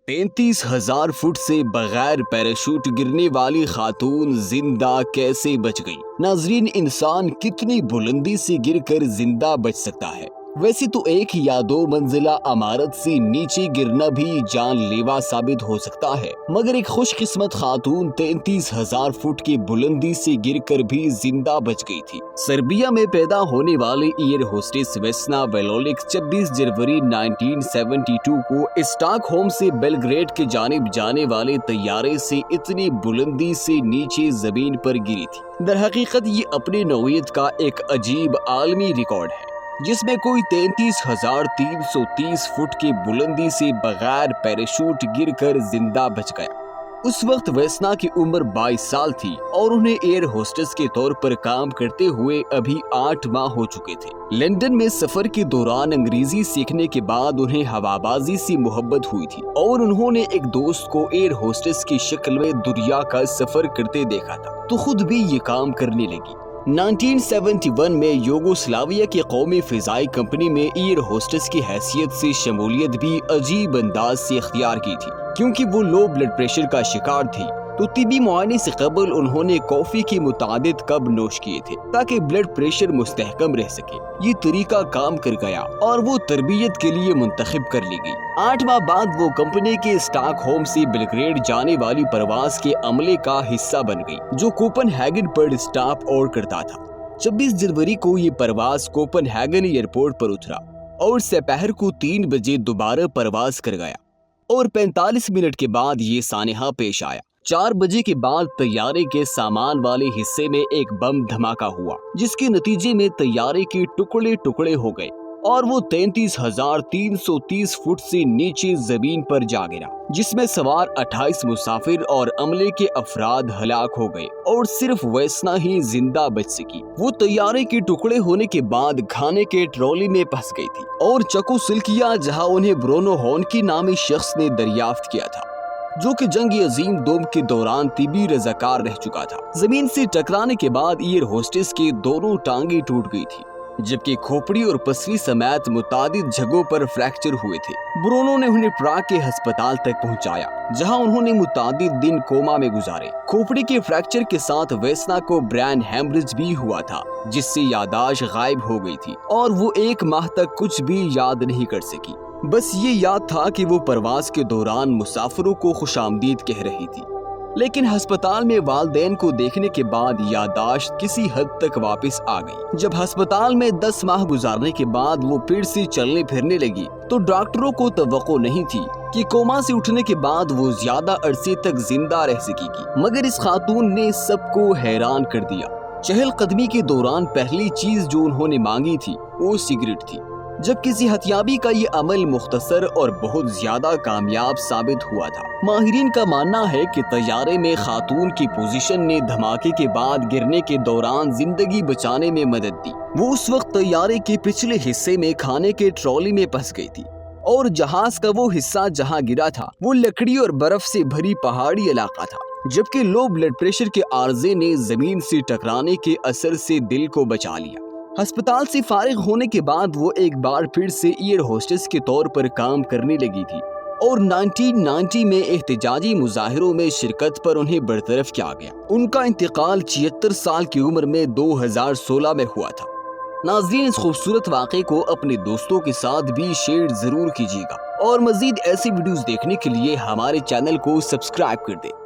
33,000 foot से बगैर parachute गिरने वाली खातून जिंदा कैसे बच गई। नाजरीन, इंसान कितनी बुलंदी से गिरकर जिंदा बच सकता है। वैसे तो एक या दो मंजिला इमारत से नीचे गिरना भी जानलेवा साबित हो सकता है, मगर एक खुशकिस्मत खातून 33,000 फुट की बुलंदी से गिरकर भी जिंदा बच गई थी। सर्बिया में पैदा होने वाले एयर होस्टेस वेस्ना वेलोलिक 26 जनवरी 1972 को स्टॉकहोम से बेलग्रेड के जानिब जाने वाले तैयारे से इतनी बुलंदी से नीचे जमीन पर गिरी थी। दरहकीकत ये अपनी नौइयत का एक अजीब आलमी रिकॉर्ड है, जिसमें कोई 33,330 फुट की बुलंदी से बगैर पैराशूट गिरकर जिंदा बच गया। उस वक्त वेस्ना की उम्र 22 साल थी और उन्हें एयर होस्टेस के तौर पर काम करते हुए अभी 8 माह हो चुके थे। लंदन में सफर के दौरान अंग्रेजी सीखने के बाद उन्हें हवाबाजी से मोहब्बत हुई थी और उन्होंने एक दोस्त को एयर होस्टेस की शक्ल में दुनिया का सफर करते देखा था, तो खुद भी ये काम करने लगी। 1971 में यूगोस्लाविया की कौमी फिजाई कंपनी में एयर होस्टेस की हैसियत से शमूलियत भी अजीब अंदाज से इख्तियार की थी। क्योंकि वो लो ब्लड प्रेशर का शिकार थी, तो तिबी मुआयने से कबल उन्होंने कॉफी की मुतादिद कप नोश किए थे ताकि ब्लड प्रेशर मुस्तहकम रह सके। ये तरीका काम कर गया और वो तरबियत के लिए मुंतखब कर ली गई। 8 माह बाद वो कंपनी के स्टॉकहोम से बेलग्रेड जाने वाली परवाज के अमले का हिस्सा बन गई, जो कोपनहेगन पर स्टॉप और करता था। 26 जनवरी को ये परवाज कोपनहेगन एयरपोर्ट पर उतरा और दोपहर को 3 बजे दोबारा परवाज कर गया और 45 मिनट के बाद ये सानहा पेश आया। 4 बजे के बाद तैयारे के सामान वाले हिस्से में एक बम धमाका हुआ, जिसके नतीजे में तैयारे के टुकड़े टुकड़े हो गए और वो 33,330 फुट से नीचे जमीन पर जा गिरा, जिसमें सवार 28 मुसाफिर और अमले के अफराद हलाक हो गए और सिर्फ वेस्ना ही जिंदा बच सकी। वो तैयारे के टुकड़े होने के बाद खाने के ट्रॉली में फंस गई थी और चेकोस्लोवाकिया, जहां उन्हें ब्रूनो होनकी नामी शख्स ने दरियाफ्त किया था, जो कि जंग अजीम दोम के दौरान तिबी रजाकार रह चुका था। जमीन से टकराने के बाद एयर होस्टेस की दोनों टांगे टूट गई थी, जबकि खोपड़ी और पसली समेत मुतादिद जगहों पर फ्रैक्चर हुए थे। ब्रूनो ने उन्हें प्राग के अस्पताल तक पहुंचाया, जहां उन्होंने मुतादिद दिन कोमा में गुजारे। खोपड़ी के फ्रैक्चर के साथ वेस्ना को ब्रेन हेमरेज भी हुआ था, जिससे यादाश्त गायब हो गई थी और वो 1 माह तक कुछ भी याद नहीं कर सकी। बस ये याद था कि वो परवाज के दौरान मुसाफिरों को खुशामदीद कह रही थी। लेकिन अस्पताल में वालदैन को देखने के बाद यादाश्त किसी हद तक वापस आ गई। जब अस्पताल में 10 माह गुजारने के बाद वो फिर से चलने फिरने लगी, तो डॉक्टरों को तवक्को नहीं थी कि कोमा से उठने के बाद वो ज्यादा अरसे तक जिंदा रह सकेगी। मगर इस खातून ने सबको हैरान कर दिया। चहलकदमी के दौरान पहली चीज जो उन्होंने मांगी थी वो सिगरेट थी। जब किसी हथियाबी का ये अमल मुख्तसर और बहुत ज्यादा कामयाब साबित हुआ था। माहिरीन का मानना है कि तैयारे में खातून की पोजीशन ने धमाके के बाद गिरने के दौरान जिंदगी बचाने में मदद दी। वो उस वक्त तैयारे के पिछले हिस्से में खाने के ट्रॉली में फंस गई थी और जहाज का वो हिस्सा जहां गिरा था वो लकड़ी और बर्फ से भरी पहाड़ी इलाका था, जबकि लो ब्लड प्रेशर के आर्जे ने जमीन से टकराने के असर से दिल को बचा लिया। अस्पताल से फारिग होने के बाद वो एक बार फिर से एयर होस्टेस के तौर पर काम करने लगी थी और 1990 में एहतजाजी मुजाहिरों में शिरकत पर उन्हें बरतरफ किया गया। उनका इंतकाल 76 साल की उम्र में 2016 में हुआ था। नाज़रीन, इस खूबसूरत वाक़े को अपने दोस्तों के साथ भी शेयर जरूर कीजिएगा और मजीद ऐसी वीडियोस देखने के लिए हमारे चैनल को सब्सक्राइब कर दें।